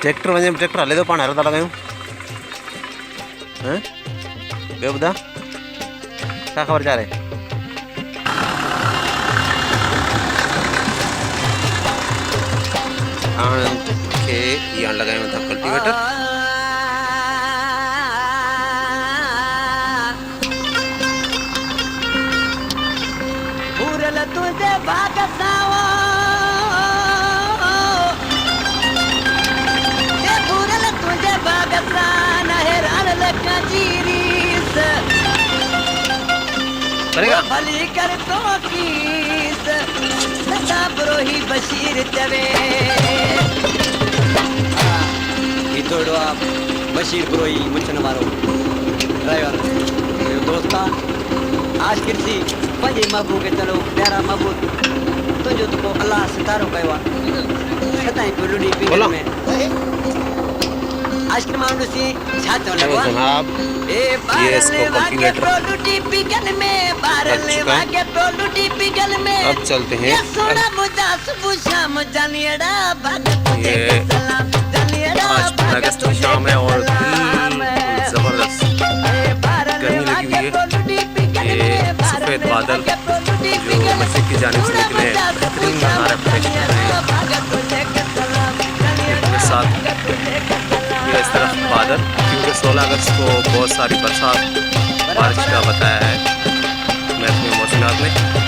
tractor वञे tractor हले थो पाण हर था लॻायूं ॿियो ॿुधा छा ख़बर चाहे हाणे खे इहा लॻायूं था कल्टीवेटर तुझे भाग सावा ये पूरल तुझे भाग सा नहरान लका जीरीस भली कर तो कीस सदा ब्रोही बशीर चवे ये तोड़ो आप बशीर ब्रोही मुचन मारो ड्राइवर दोस्ता आज किसी पंजे महबूब के चलो प्यारा महबूब तुझो तो अल्लाह सितारो कयो सताई पुलुडी पिंगल में आज के मानू सी छा तो लगवा जनाब ए बारले वाके पुलुडी पिंगल में बारले वाके पुलुडी पिंगल में अब चलते हैं सोना मुजा सुबह शाम जानियड़ा भगत के सलाम जानियड़ा आज 15 अगस्त की शाम है और जबरदस्त गर्मी लगी हुई है ये सफ़ेद बादल जो मस्जिद की जानिब से निकले बेहतरीन नज़ारा पेश कर रहे हैं इसके साथ ये इस तरफ बादल क्योंकि 16 अगस्त को बहुत सारी बरसात बारिश का बताया है महकमे मौसमियात ने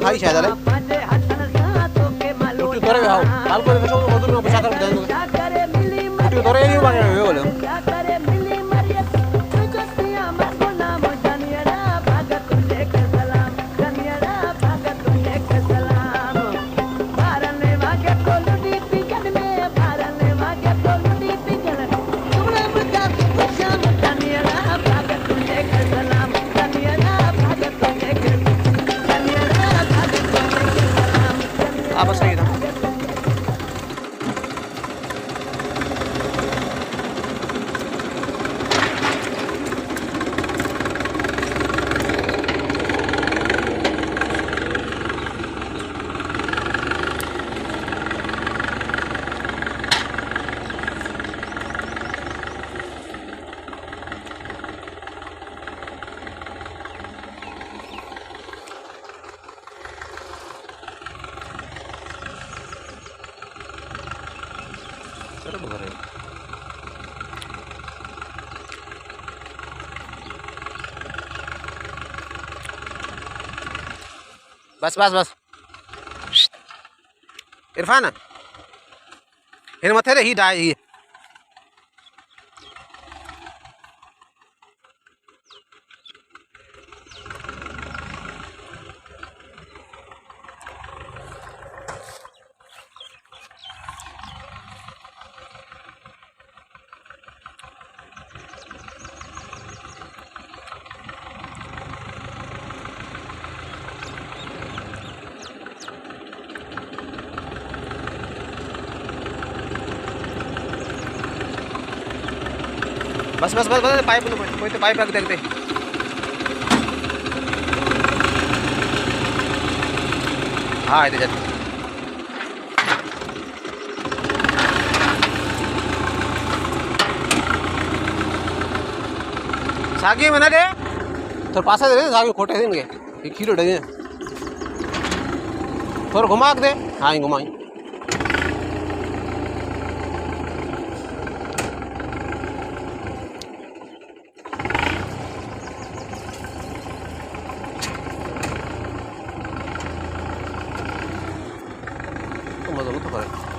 खाई शायद अरे उठी तोरे हाउ काल को देखो तो मधुर में बचा कर बताएंगे उठी तोरे नहीं बागे वे बोले बस सही था बस बस बस इरफान इन मथे रे ही डाई बस बस बस बस पाईप ते पाईप लागते ते हा आहे त्याच्यात सागे म्हणा रे थोड़ा पासा दे सागे खोटे देंगे ये खीरो डे थोड़ा घुमा के दे हाँ घुमाई मजा मत करे